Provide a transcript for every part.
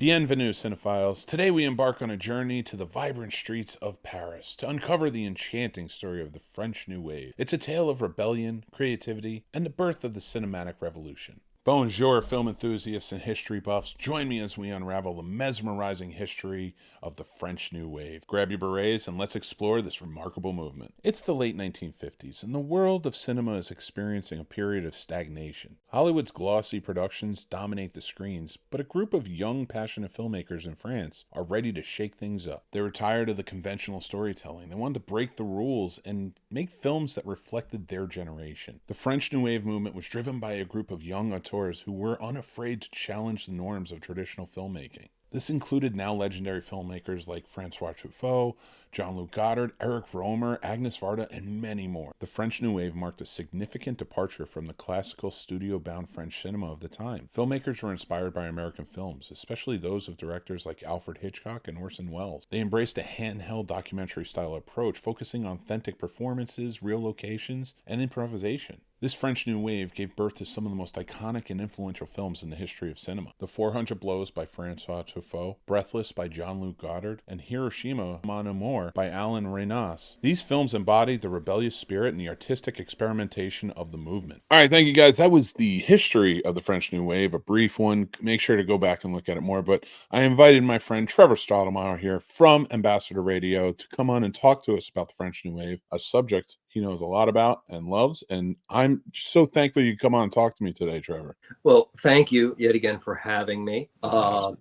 Bienvenue, cinephiles. Today we embark on a journey to the vibrant streets of Paris to uncover the enchanting story of the French New Wave. It's a tale of rebellion, creativity, and the birth of the cinematic revolution. Bonjour, film enthusiasts and history buffs. Join me as we unravel the mesmerizing history of the French New Wave. Grab your berets and let's explore this remarkable movement. It's the late 1950s, and the world of cinema is experiencing a period of stagnation. Hollywood's glossy productions dominate the screens, but a group of young, passionate filmmakers in France are ready to shake things up. They were tired of the conventional storytelling. They wanted to break the rules and make films that reflected their generation. The French New Wave movement was driven by a group of young auteurs who were unafraid to challenge the norms of traditional filmmaking. This included now legendary filmmakers like Francois Truffaut, Jean-Luc Godard, Eric Rohmer, Agnes Varda, and many more. The French New Wave marked a significant departure from the classical studio-bound French cinema of the time. Filmmakers were inspired by American films, especially those of directors like Alfred Hitchcock and Orson Welles. They embraced a handheld documentary-style approach, focusing on authentic performances, real locations, and improvisation. This French New Wave gave birth to some of the most iconic and influential films in the history of cinema. The 400 Blows by Francois Truffaut, Breathless by Jean-Luc Godard, and Hiroshima Mon Amour by Alain Resnais. These films embodied the rebellious spirit and the artistic experimentation of the movement. All right, thank you guys. That was the history of the French New Wave, a brief one. Make sure to go back and look at it more. But I invited my friend Trevor Stottlemyer here from Ambassador Radio to come on and talk to us about the French New Wave, a subject he knows a lot about and loves. And I'm so thankful you could come on and talk to me today, Trevor. Well, thank you yet again for having me.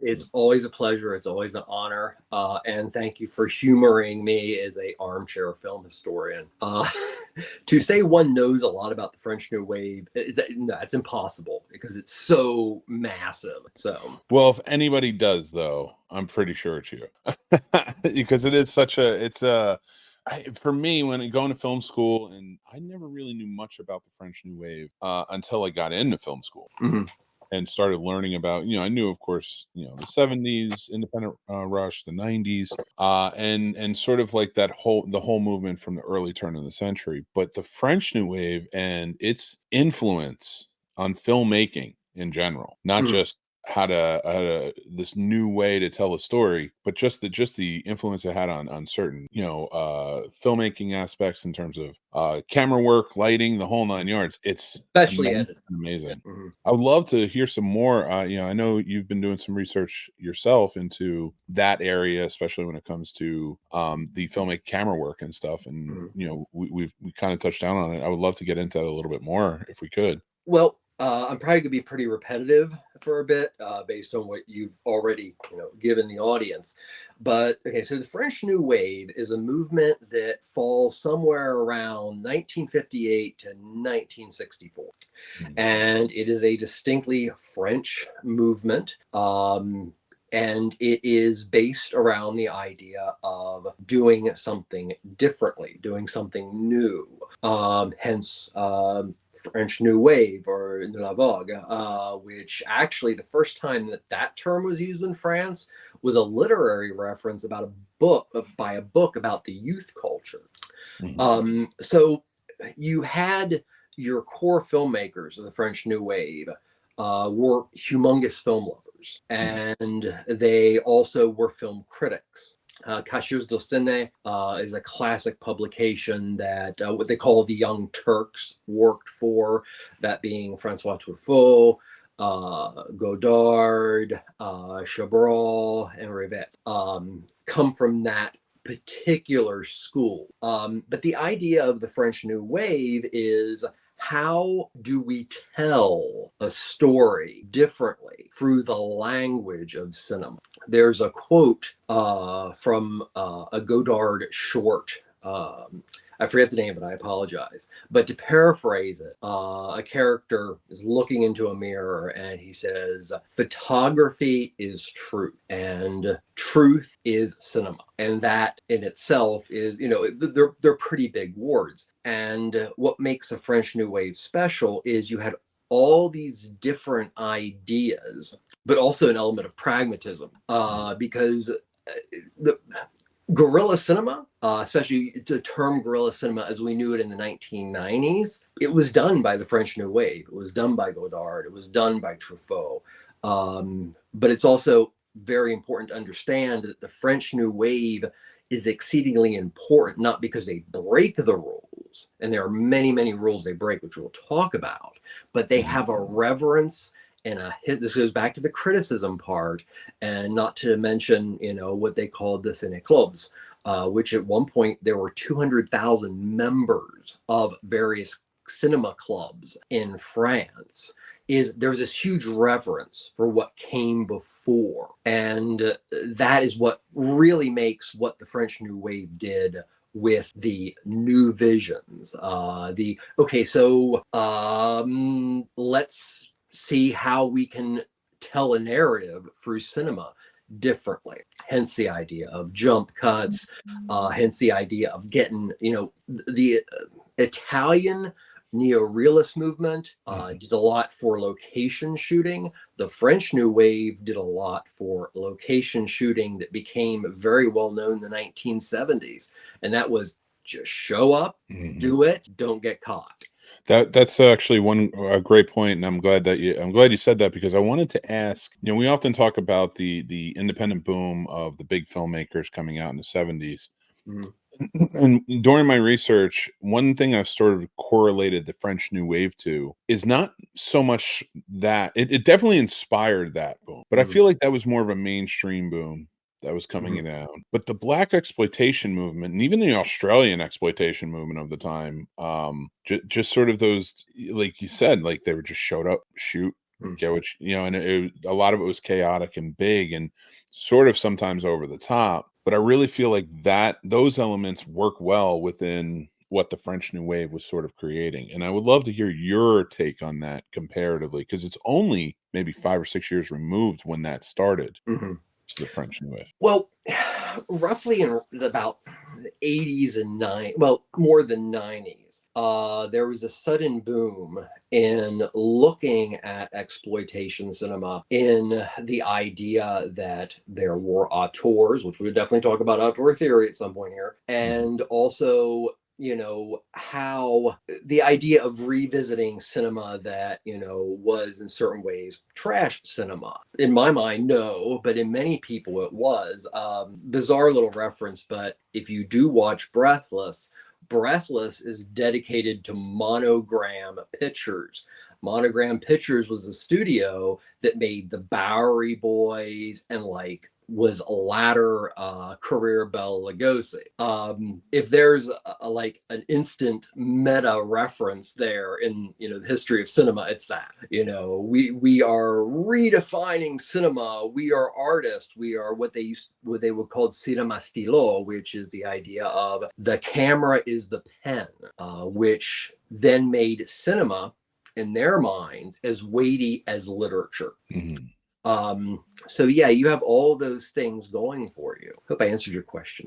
It's always a pleasure. It's always an honor. And thank you for humoring me as a armchair film historian. To say one knows a lot about the French New Wave, it's impossible because it's so massive. So, well, if anybody does, though, I'm pretty sure it's you, because it is such a, for me, when going to film school, and I never really knew much about the French New Wave until I got into film school. Mm-hmm. And started learning about, I knew, of course, the 70s, independent rush, the 90s, and sort of like the whole movement from the early turn of the century. But the French New Wave and its influence on filmmaking in general, not just how to this new way to tell a story, but just the influence it had on certain filmmaking aspects in terms of camera work, lighting, the whole nine yards. It's especially amazing. Mm-hmm. I would love to hear some more. I know you've been doing some research yourself into that area, especially when it comes to the filmmaking camera work and stuff. And we kind of touched down on it. I would love to get into that a little bit more if we could. Well, I'm probably going to be pretty repetitive for a bit based on what you've already given the audience. But okay, so the French New Wave is a movement that falls somewhere around 1958 to 1964. Mm-hmm. And it is a distinctly French movement. And it is based around the idea of doing something differently, doing something new. Hence, French New Wave or La Vogue, which actually the first time that term was used in France was a literary reference about a book about the youth culture. Mm-hmm. So you had your core filmmakers of the French New Wave were humongous film lovers, and they also were film critics. Cacheurs de Ciné is a classic publication that what they call the Young Turks worked for, that being Francois Truffaut, Godard, Chabrol, and Rivette, come from that particular school. But the idea of the French New Wave is, how do we tell a story differently through the language of cinema? There's a quote from a Godard short. I forget the name of it, I apologize. But to paraphrase it, a character is looking into a mirror and he says, photography is truth and truth is cinema. And that in itself is, they're pretty big words. And what makes a French New Wave special is you had all these different ideas, but also an element of pragmatism, because the guerrilla cinema, especially the term guerrilla cinema as we knew it in the 1990s, it was done by the French New Wave. It was done by Godard. It was done by Truffaut. But it's also very important to understand that the French New Wave is exceedingly important, not because they break the rules, and there are many, many rules they break, which we'll talk about, but they have a reverence and this goes back to the criticism part, and not to mention, what they called the thescenesnobs, which at one point there were 200,000 members of various cinema clubs in France. There's this huge reverence for what came before, and that is what really makes what the French New Wave did with the new visions. Let's see how we can tell a narrative through cinema differently. Hence the idea of jump cuts, hence the idea of getting, the Italian neorealist movement did a lot for location shooting. The French New Wave did a lot for location shooting that became very well known in the 1970s. And that was just show up, do it, don't get caught. That's actually a great point, and I'm glad you said that, because I wanted to ask. We often talk about the independent boom of the big filmmakers coming out in the 70s. And during my research, one thing I've sort of correlated the French New Wave to is not so much that it definitely inspired that boom, but I feel like that was more of a mainstream boom that was coming down. But the Black exploitation movement, and even the Australian exploitation movement of the time, just sort of those, like you said, like they were just showed up, shoot, get what and a lot of it was chaotic and big and sort of sometimes over the top. But I really feel like those elements work well within what the French New Wave was sort of creating. And I would love to hear your take on that comparatively, because it's only maybe 5 or 6 years removed when that started. The French New Wave. Well, roughly in about the 80s and more than 90s, there was a sudden boom in looking at exploitation cinema, in the idea that there were auteurs, which we would definitely talk about auteur theory at some point here, and also how the idea of revisiting cinema that, was in certain ways trash cinema. In my mind, no, but in many people it was. Bizarre little reference, but if you do watch Breathless is dedicated to Monogram Pictures. Monogram Pictures was a studio that made the Bowery Boys and was a latter career Bela Lugosi. If there's an instant meta reference there in the history of cinema, it's that. We are redefining cinema. We are artists. We are what they would call cinema stylo, which is the idea of the camera is the pen, which then made cinema in their minds as weighty as literature. So yeah, you have all those things going for you. Hope I answered your question.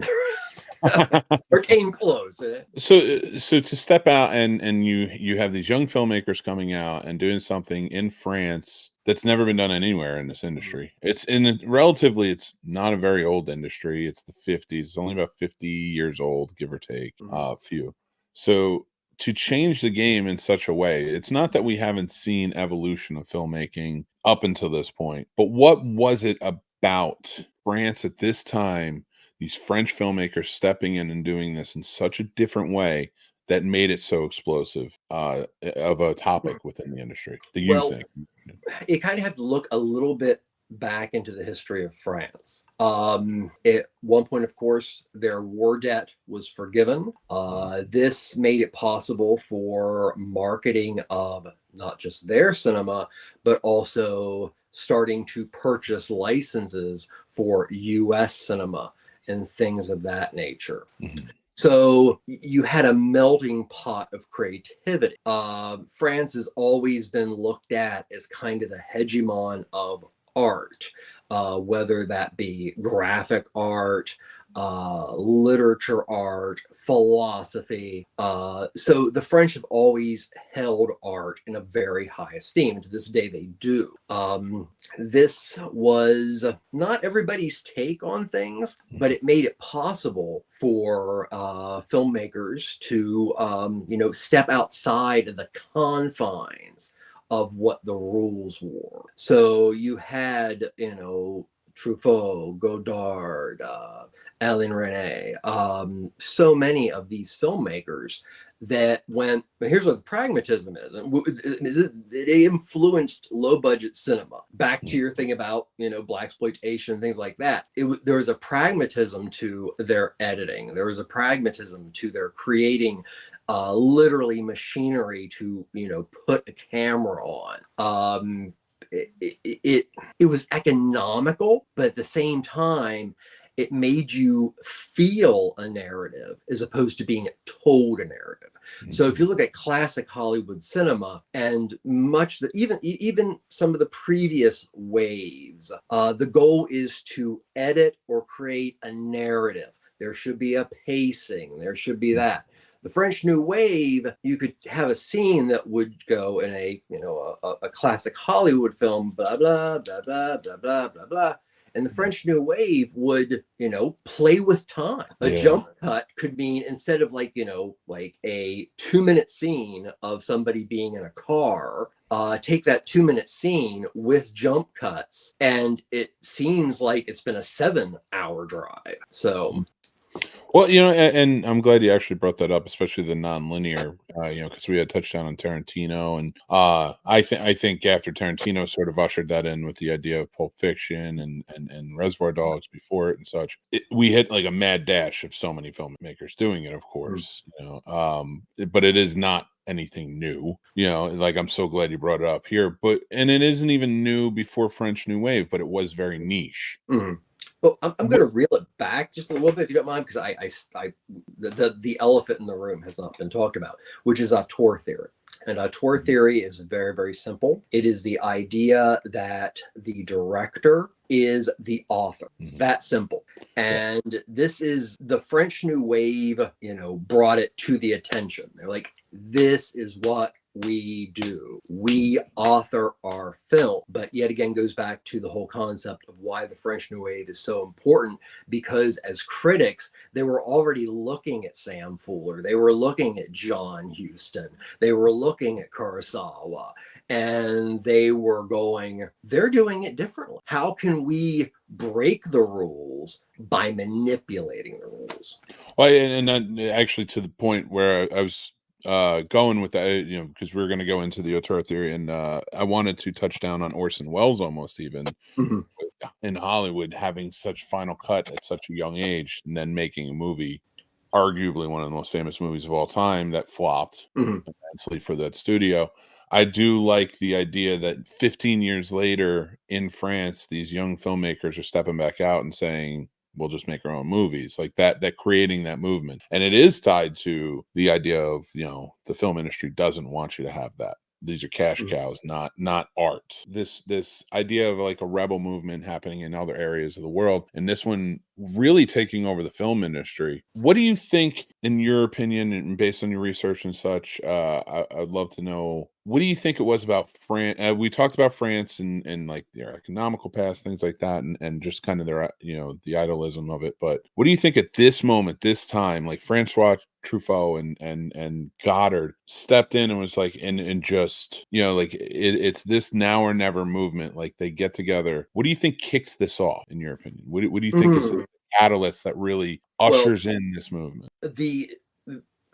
Or came close. So to step out and you have these young filmmakers coming out and doing something in France that's never been done anywhere in this industry. It's it's not a very old industry. It's the 50s. It's only about 50 years old, give or take a few. So to change the game in such a way, it's not that we haven't seen evolution of filmmaking up until this point, but what was it about France at this time, these French filmmakers stepping in and doing this in such a different way, that made it so explosive of a topic within the industry? Do you think? You kind of have to look a little bit back into the history of France. At one point, of course, their war debt was forgiven. This made it possible for marketing of not just their cinema, but also starting to purchase licenses for US cinema and things of that nature. So you had a melting pot of creativity. France has always been looked at as kind of the hegemon of art, whether that be graphic art, literature art, philosophy. So the French have always held art in a very high esteem. To this day, they do. This was not everybody's take on things, but it made it possible for filmmakers to, step outside of the confines of what the rules were. So you had, Truffaut, Godard, Alain Resnais, so many of these filmmakers that went, but here's what the pragmatism is. They influenced low budget cinema. Back to your thing about, blaxploitation, things like that. There was a pragmatism to their editing. There was a pragmatism to their creating literally machinery to, put a camera on. It was economical, but at the same time, it made you feel a narrative as opposed to being told a narrative. So if you look at classic Hollywood cinema and even some of the previous waves, the goal is to edit or create a narrative. There should be a pacing. There should be that. The French New Wave, you could have a scene that would go in a classic Hollywood film, blah, blah, blah, blah, blah, blah, blah, blah. And the French New Wave would, play with time. A jump cut could mean, instead of like a 2-minute scene of somebody being in a car, take that 2-minute scene with jump cuts, and it seems like it's been a 7-hour drive. So. Well, and I'm glad you actually brought that up, especially the non-linear, because we had touched on Tarantino, and I think after Tarantino sort of ushered that in with the idea of Pulp Fiction and Reservoir Dogs before it and such, we hit like a mad dash of so many filmmakers doing it, of course, but it is not anything new, like I'm so glad you brought it up here, and it isn't even new before French New Wave, but it was very niche. Mm-hmm. Well, I'm going to reel it back just a little bit, if you don't mind, because the elephant in the room has not been talked about, which is auteur theory. And auteur theory is very, very simple. It is the idea that the director is the author. It's that simple. And this is the French New Wave, brought it to the attention. They're like, this is what we do. We author our film. But yet again, goes back to the whole concept of why the French New Wave is so important, because as critics, they were already looking at Sam Fuller. They were looking at John Huston. They were looking at Kurosawa. And they were going, they're doing it differently. How can we break the rules by manipulating the rules? Well, and that actually to the point where I was going with that, because we're going to go into the auteur theory, and I wanted to touch down on Orson Welles almost even in Hollywood having such final cut at such a young age, and then making a movie, arguably one of the most famous movies of all time, that flopped immensely for that studio. I do like the idea that 15 years later in France, these young filmmakers are stepping back out and saying, we'll just make our own movies, like that creating that movement. And it is tied to the idea of, the film industry doesn't want you to have that. These are cash cows, not art. This idea of like a rebel movement happening in other areas of the world, and this one really taking over the film industry. What do you think, in your opinion, and based on your research and such? I'd love to know, what do you think it was about France? We talked about France and like their economical past, things like that, and just kind of their, the idolism of it. But what do you think at this moment, this time, like Francois Truffaut and Goddard stepped in and was like, and just, like it's this now or never movement. Like they get together. What do you think kicks this off, in your opinion? What do you think is the catalyst that really ushers in this movement? The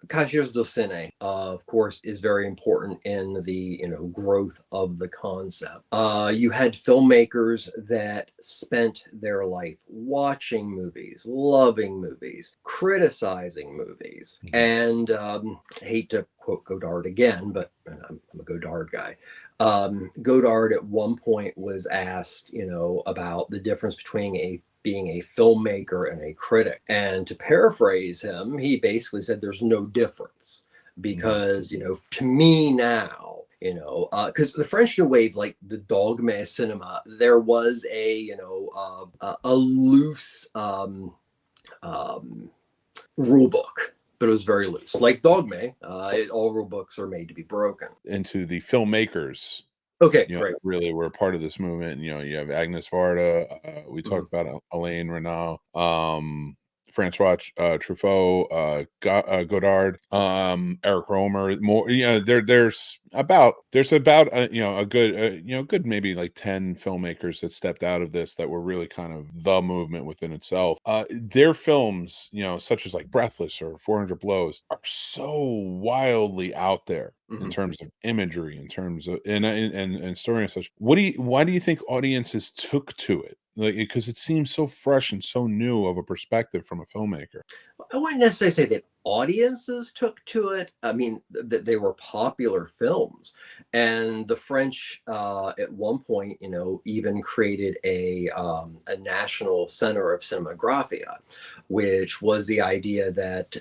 Cahiers du Ciné, of course, is very important in the growth of the concept. You had filmmakers that spent their life watching movies, loving movies, criticizing movies, and I hate to quote Godard again, but I'm a Godard guy. Godard at one point was asked, about the difference between being a filmmaker and a critic. And to paraphrase him, he basically said there's no difference because, to me now, because the French New Wave, like the dogme cinema, there was a loose rule book, but it was very loose. Like dogme, all rule books are made to be broken. Into the filmmakers. Okay, great. Really, we're part of this movement. You have Agnes Varda. We talked about Alain Resnais. Francois Truffaut, Godard, Eric Romer. More, there's about a good maybe like 10 filmmakers that stepped out of this that were really kind of the movement within itself. Their films, such as like Breathless or 400 Blows, are so wildly out there in terms of imagery, in terms of and story and such. Why do you think audiences took to it? Like, because it seems so fresh and so new of a perspective from a filmmaker. I wouldn't necessarily say that audiences took to it. I mean, that they were popular films, and the French at one point, even created a national center of cinematography, which was the idea that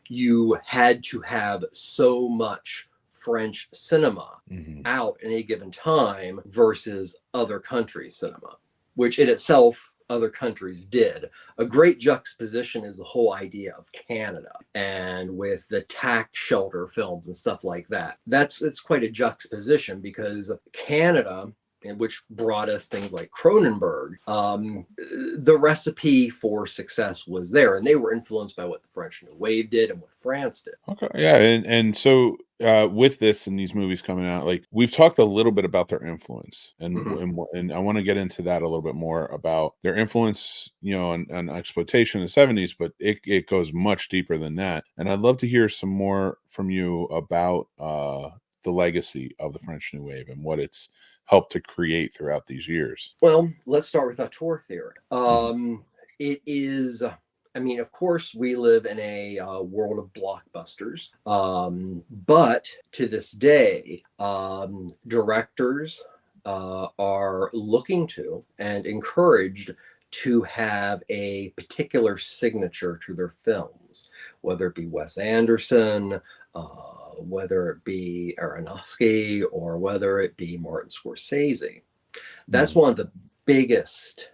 you had to have so much French cinema out at any given time versus other countries' cinema, which in itself other countries did. A great juxtaposition is the whole idea of Canada, and with the tax shelter films and stuff like that. It's quite a juxtaposition, because Canada, which brought us things like Cronenberg, the recipe for success was there, and they were influenced by what the French New Wave did and what France did. Okay, yeah, and so with this and these movies coming out, like, we've talked a little bit about their influence, and I want to get into that a little bit more about their influence, on exploitation in the 70s, but it goes much deeper than that. And I'd love to hear some more from you about the legacy of the French New Wave and what it's helped to create throughout these years. Well, let's start with auteur theory. It is, I mean, of course, we live in a world of blockbusters, but to this day, directors are looking to and encouraged to have a particular signature to their films, whether it be Wes Anderson, whether it be Aronofsky, or whether it be Martin Scorsese. That's one of the biggest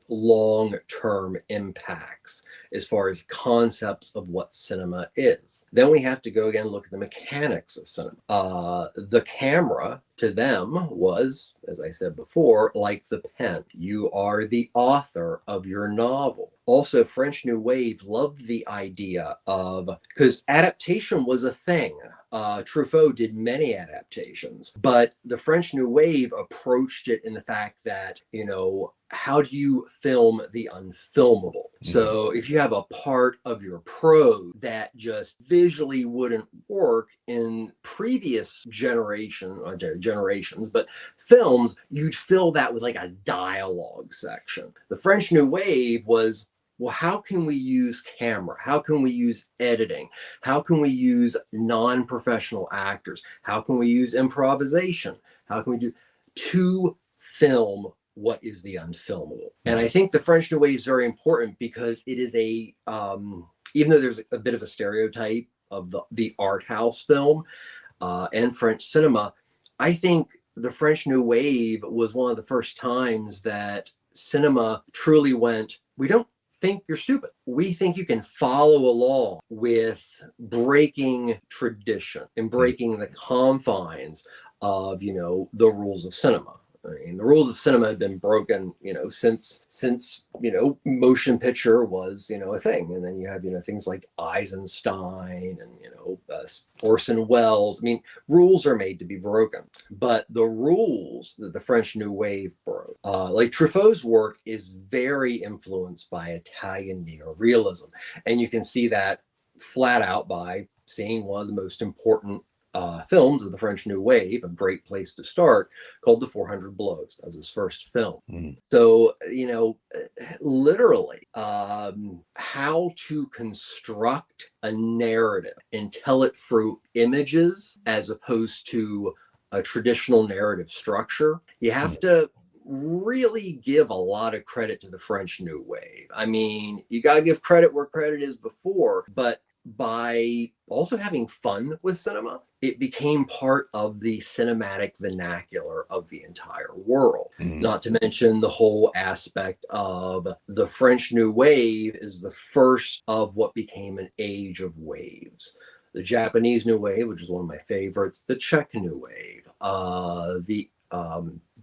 long-term impacts as far as concepts of what cinema is. Then we have to go again and look at the mechanics of cinema. The camera to them was, as I said before, like the pen. You are the author of your novel. Also, French New Wave loved the idea of, because adaptation was a thing. Truffaut did many adaptations, but the French New Wave approached it in the fact that, how do you film the unfilmable? So if you have a part of your prose that just visually wouldn't work in previous generations, but films, you'd fill that with like a dialogue section. The French New Wave was, well, how can we use camera? How can we use editing? How can we use non-professional actors? How can we use improvisation? How can we do to film what is the unfilmable? And I think the French New Wave is very important because it is even though there's a bit of a stereotype of the art house film and French cinema, I think the French New Wave was one of the first times that cinema truly went, we don't think you're stupid. We think you can follow along with breaking tradition and breaking the confines of, the rules of cinema. I mean, the rules of cinema have been broken, since motion picture was, a thing. And then you have, things like Eisenstein and, Orson Welles. I mean, rules are made to be broken. But the rules that the French New Wave broke, like Truffaut's work, is very influenced by Italian neorealism. And you can see that flat out by seeing one of the most important films of the French New Wave, a great place to start, called The 400 Blows. That was his first film. So, literally, how to construct a narrative and tell it through images as opposed to a traditional narrative structure. You have to really give a lot of credit to the French New Wave. I mean, you got to give credit where credit is before, but by also having fun with cinema, it became part of the cinematic vernacular of the entire world. Not to mention the whole aspect of the French New Wave is the first of what became an age of waves. The Japanese New Wave, which is one of my favorites, the Czech New Wave, the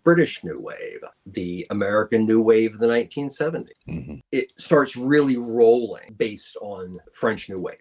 British New Wave, the American New Wave of the 1970s. Mm-hmm. It starts really rolling based on French New Wave.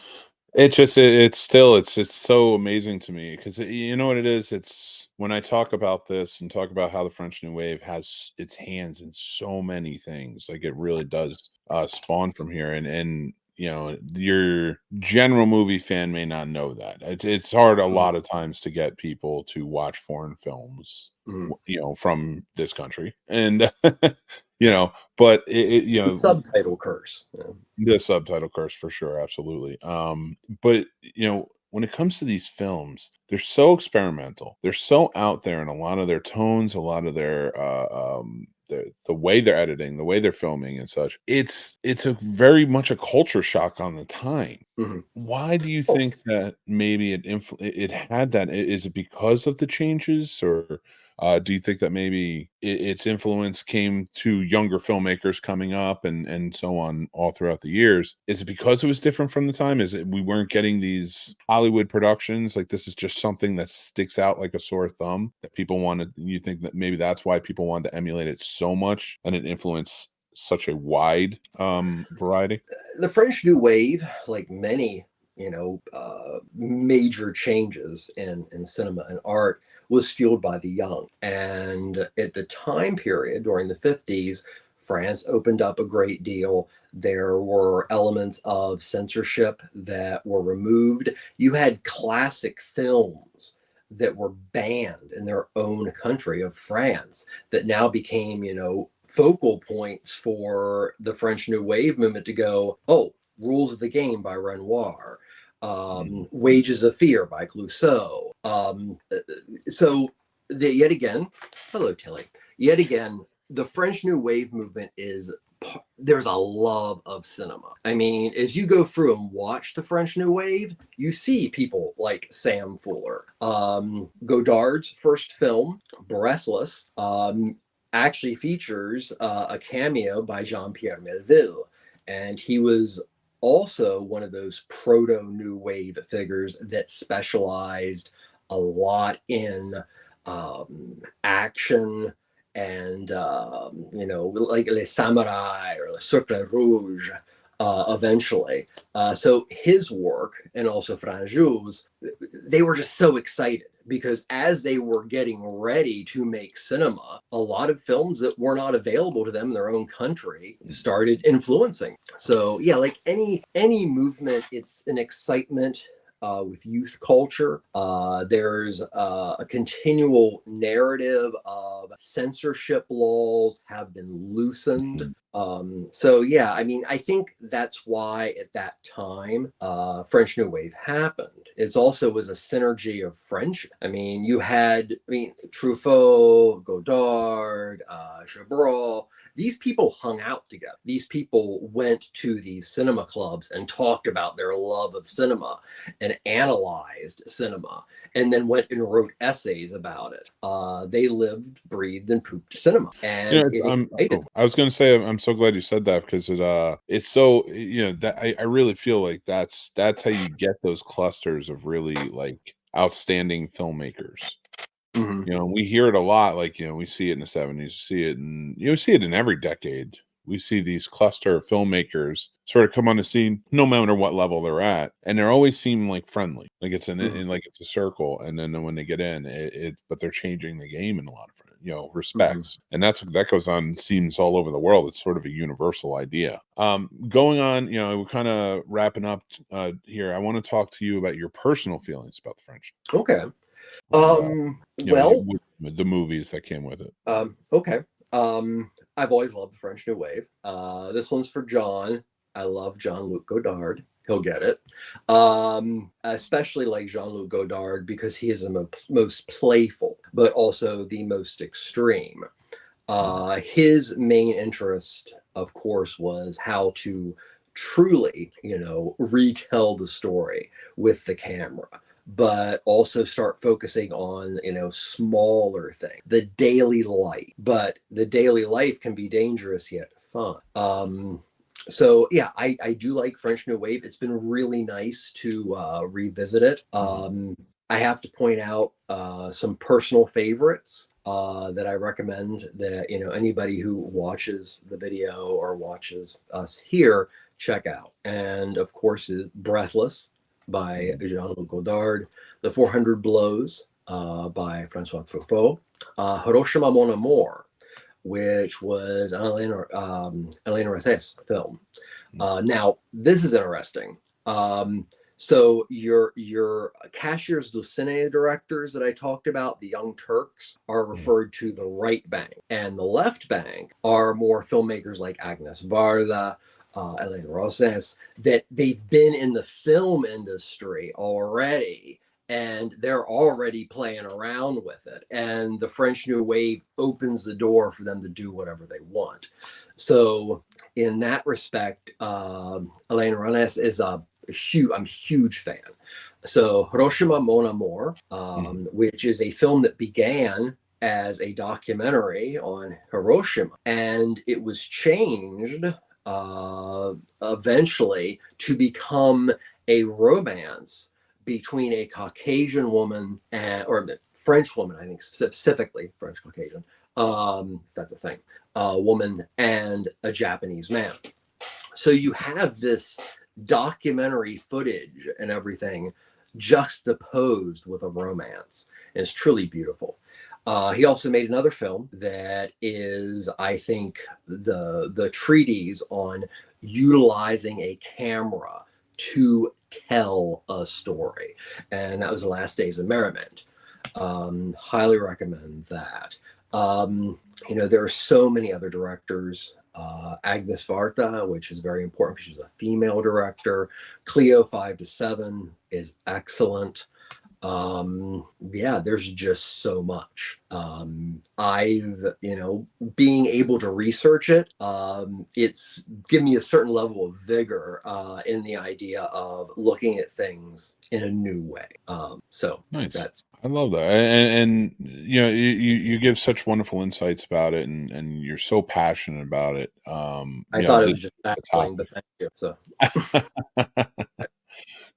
It's still it's so amazing to me because you know what it is. It's when I talk about this and talk about how the French New Wave has its hands in so many things, like it really does spawn from here. And you know, your general movie fan may not know that. It's hard a lot of times to get people to watch foreign films, you know, from this country, and you know, but you The know, subtitle curse. the subtitle curse for sure, absolutely. But you know, when it comes to these films, they're so experimental. They're so out there in a lot of their tones, a lot of their the way they're editing, the way they're filming and such. It's a very much a culture shock on the time. Mm-hmm. Why do you Oh, think that maybe it had that? Is it because of the changes, or do you think that maybe its influence came to younger filmmakers coming up and so on all throughout the years? Is it because it was different from the time? Is it we weren't getting these Hollywood productions? Like this is just something that sticks out like a sore thumb that people wanted. You think that maybe that's why people wanted to emulate it so much and it influenced such a wide variety? the French New Wave, like many, major changes in cinema and art, was fueled by the young. And at the time period during the 50s, France opened up a great deal. There were elements of censorship that were removed. You had classic films that were banned in their own country of France that now became, focal points for the French New Wave movement to go, oh, Rules of the Game by Renoir, Wages of Fear by Clouseau. Yet again, hello, Tilly. Yet again, the French New Wave movement there's a love of cinema. I mean, as you go through and watch the French New Wave, you see people like Sam Fuller. Godard's first film, Breathless, actually features a cameo by Jean-Pierre Melville. And he was also one of those proto new wave figures that specialized a lot in action and like Les Samurai or Le Cercle Rouge eventually. So his work and also Franjoul's, they were just so excited because as they were getting ready to make cinema, a lot of films that were not available to them in their own country started influencing. So yeah, like any movement, it's an excitement with youth culture. There's a continual narrative of censorship laws have been loosened. So yeah, I mean, I think that's why at that time French New Wave happened. It also was a synergy of friendship. I mean, Truffaut, Godard, Chabrol, these people hung out together. These people went to these cinema clubs and talked about their love of cinema and analyzed cinema and then went and wrote essays about it. They lived, breathed, and pooped cinema. And it excited. I was going to say, I'm so glad you said that because it's so, you know, that I really feel like that's how you get those clusters of really like outstanding filmmakers. Mm-hmm. You know, we hear it a lot. Like, you know, we see it in the 70s, see it in, see it in every decade. We see these cluster of filmmakers sort of come on the scene, no matter what level they're at, and they always seem like friendly, like it's like it's a circle. And then when they get in, but they're changing the game in a lot of respects, and that goes on seems all over the world. It's sort of a universal idea. Going on, we're kind of wrapping up here. I want to talk to you about your personal feelings about the French. Okay. The movies that came with it. Okay. I've always loved the French New Wave. This one's for John. I love Jean-Luc Godard. He'll get it. Especially like Jean-Luc Godard because he is the most playful, but also the most extreme. His main interest, of course, was how to truly, retell the story with the camera, but also start focusing on, smaller things, the daily life. But the daily life can be dangerous yet fun. So yeah, I do like French New Wave. It's been really nice to revisit it. I have to point out some personal favorites. that I recommend that, anybody who watches the video or watches us here check out. And of course, is Breathless by Jean-Luc Godard, The 400 Blows by Francois Truffaut, Hiroshima Mon Amour, which was an Alain Resses film. Now, this is interesting. So your Cashiers du Ciné directors that I talked about, the Young Turks, are referred to the right bank, and the left bank are more filmmakers like Agnes Varda, Alain Resses, that they've been in the film industry already, and they're already playing around with it. And the French New Wave opens the door for them to do whatever they want. So in that respect, Alain Resses is I'm a huge fan. So Hiroshima Mon Amour, which is a film that began as a documentary on Hiroshima, and it was changed eventually to become a romance between a Caucasian woman or a French woman, I think specifically French Caucasian, that's a thing, woman and a Japanese man. So you have this documentary footage and everything juxtaposed with a romance, and it's truly beautiful. He also made another film that is, I think, the treatise on utilizing a camera to tell a story, and that was The Last Days of Merriment. Highly recommend that. There are so many other directors. Agnes Varda, which is very important because she's a female director. Cleo 5 to 7 is excellent. There's just so much. I've, being able to research it, it's given me a certain level of vigor in the idea of looking at things in a new way. So nice. I love that. And you give such wonderful insights about it, and you're so passionate about it. I thought it was just baffling, but thank you. So.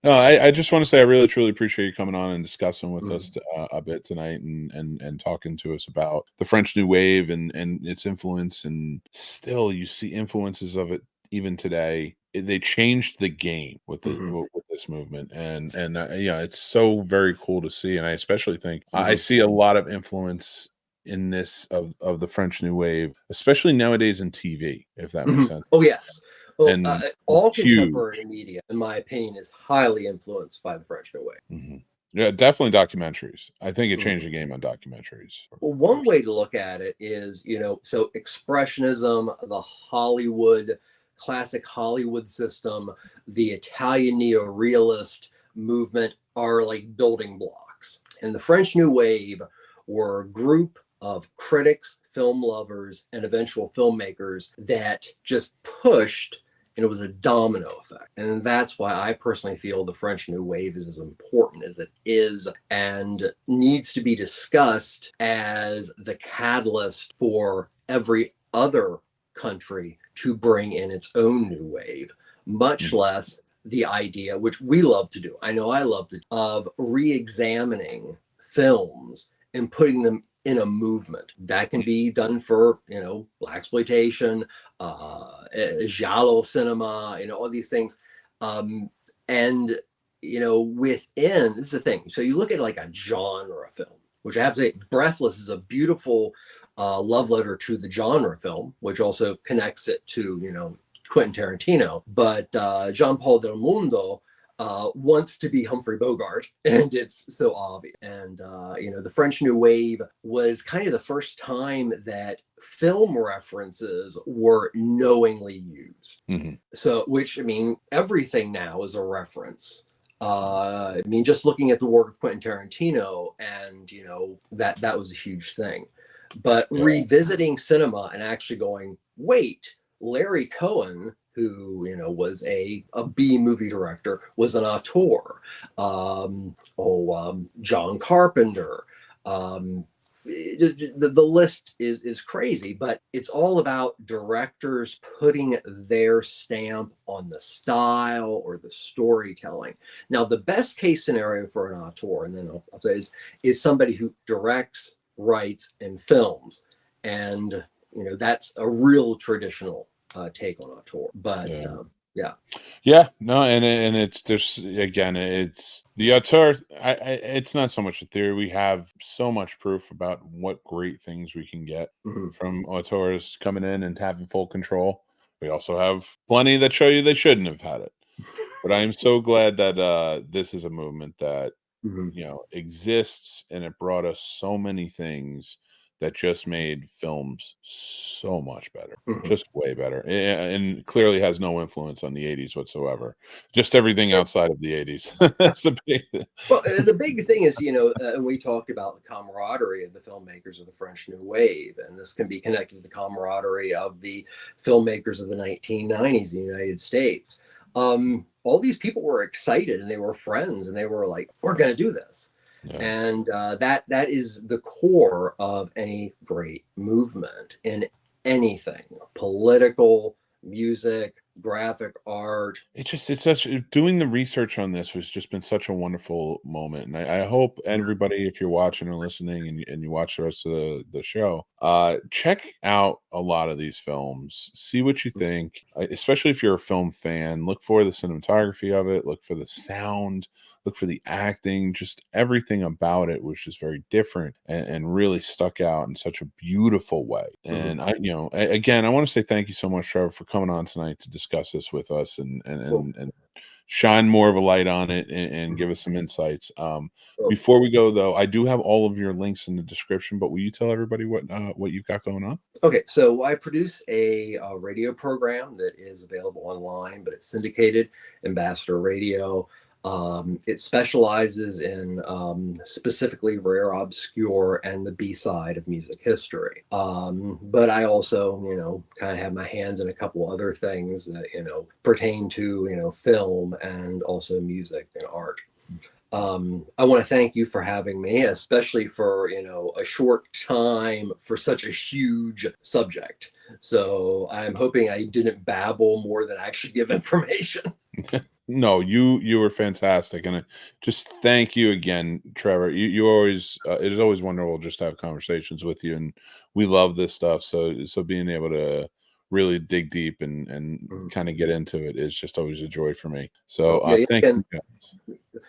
No, I just want to say I really truly appreciate you coming on and discussing with us a bit tonight, and talking to us about the French New Wave and its influence. And still, you see influences of it even today. They changed the game with this movement, and it's so very cool to see. And I especially think I see a lot of influence in this of the French New Wave, especially nowadays in TV, if that makes sense. Oh yes. Well, And all contemporary media, in my opinion, is highly influenced by the French New Wave. Yeah, definitely documentaries. I think it changed the game on documentaries. Well, one way to look at it is, so expressionism, the classic Hollywood system, the Italian neo-realist movement are like building blocks. And the French New Wave were a group of critics, film lovers, and eventual filmmakers that just pushed, and it was a domino effect. And that's why I personally feel the French New Wave is as important as it is, and needs to be discussed as the catalyst for every other country to bring in its own new wave, much less the idea, which we love to do, I know I love to, of re-examining films and putting them in a movement. That can be done for, blaxploitation, giallo cinema, all these things. Within, this is the thing. So you look at like a genre film, which I have to say, Breathless is a beautiful love letter to the genre film, which also connects it to, Quentin Tarantino. But Jean-Paul Del Mundo wants to be Humphrey Bogart, and it's so obvious. And the French New Wave was kind of the first time that film references were knowingly used. So, which, everything now is a reference. Just looking at the work of Quentin Tarantino, and that was a huge thing. But revisiting cinema and actually going, wait, Larry Cohen, who was a B movie director, was an auteur. John Carpenter. The list is crazy, but it's all about directors putting their stamp on the style or the storytelling. Now, the best case scenario for an auteur, and then I'll say, is somebody who directs, rights in films. And, that's a real traditional take on auteur. But Yeah. yeah. Yeah, no, and it's just again, it's the auteur. It's not so much a theory. We have so much proof about what great things we can get Mhm. from auteurs coming in and having full control. We also have plenty that show you they shouldn't have had it. But I am so glad that this is a movement that Mhm. exists, and it brought us so many things that just made films so much better, Mhm. just way better, and clearly has no influence on the 80s whatsoever, just everything outside of the 80s. It's a big Well, the big thing is, and we talked about the camaraderie of the filmmakers of the French New Wave, and this can be connected to the camaraderie of the filmmakers of the 1990s in the United States. All these people were excited, and they were friends, and they were like, "We're going to do this," yeah. and that is the core of any great movement in anything political, music, graphic art. It's such doing the research on this has just been such a wonderful moment, and I hope everybody, if you're watching or listening, and you watch the rest of the show, check out a lot of these films, see what you think, especially if you're a film fan. Look for the cinematography of it, look for the sound, look for the acting, just everything about it was just very different and really stuck out in such a beautiful way. Mhm. And again, I want to say thank you so much, Trevor, for coming on tonight to discuss this with us Well, and shine more of a light on it and give us some insights. Before we go though, I do have all of your links in the description, but will you tell everybody what you've got going on? Okay, so I produce a radio program that is available online, but it's syndicated, Ambassador Radio. It specializes in specifically rare, obscure, and the B side of music history. But I also, kind of have my hands in a couple other things that, pertain to, film and also music and art. I want to thank you for having me, especially for a short time for such a huge subject. So I'm hoping I didn't babble more than I actually give information. No, you were fantastic, and just thank you again, Trevor. You always it is always wonderful just to have conversations with you, and we love this stuff. So being able to really dig deep and Mhm. kind of get into it is just always a joy for me. So Well, yeah, thank you guys.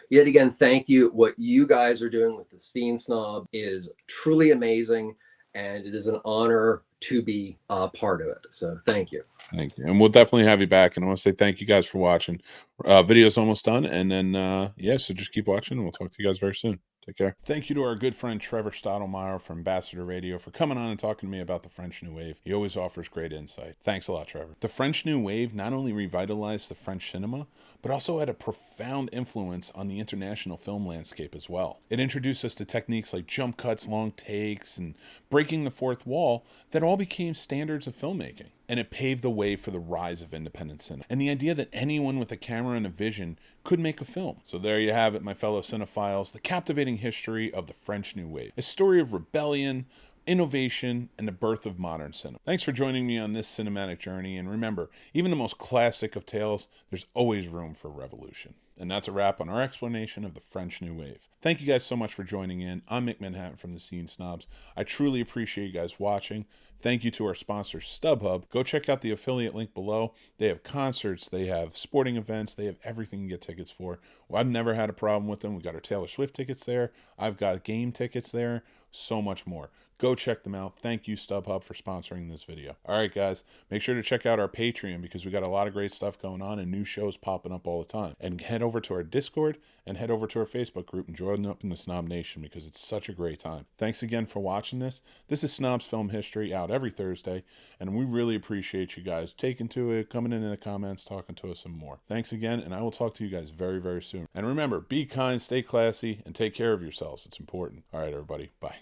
yet again, thank you. What you guys are doing with the Scene Snob is truly amazing, and it is an honor to be a part of it. So thank you. Thank you, and we'll definitely have you back. And I want to say thank you guys for watching. Video's almost done, and then yeah, so just keep watching, and we'll talk to you guys very soon. Take care. Thank you to our good friend Trevor Stottlemyer from Ambassador Radio for coming on and talking to me about the French New Wave. He always offers great insight. Thanks a lot, Trevor. The French New Wave not only revitalized the French cinema, but also had a profound influence on the international film landscape as well. It introduced us to techniques like jump cuts, long takes, and breaking the fourth wall that all became standards of filmmaking. And it paved the way for the rise of independent cinema and the idea that anyone with a camera and a vision could make a film. So there you have it, my fellow cinephiles, the captivating history of the French New Wave, a story of rebellion, innovation, and the birth of modern cinema. Thanks for joining me on this cinematic journey, and remember, even the most classic of tales, there's always room for revolution. And that's a wrap on our explanation of the French New Wave. Thank you guys so much for joining in. I'm Mick Manhattan from the Scene Snobs. I truly appreciate you guys watching. Thank you to our sponsor, StubHub. Go check out the affiliate link below. They have concerts, they have sporting events, they have everything you can get tickets for. Well, I've never had a problem with them. We got our Taylor Swift tickets there. I've got game tickets there. So much more. Go check them out. Thank you, StubHub, for sponsoring this video. All right, guys, make sure to check out our Patreon because we got a lot of great stuff going on and new shows popping up all the time. And head over to our Discord and head over to our Facebook group and join up in the Snob Nation because it's such a great time. Thanks again for watching this. This is Snobs Film History out every Thursday, and we really appreciate you guys taking to it, coming in the comments, talking to us some more. Thanks again, and I will talk to you guys very, very soon. And remember, be kind, stay classy, and take care of yourselves. It's important. All right, everybody. Bye.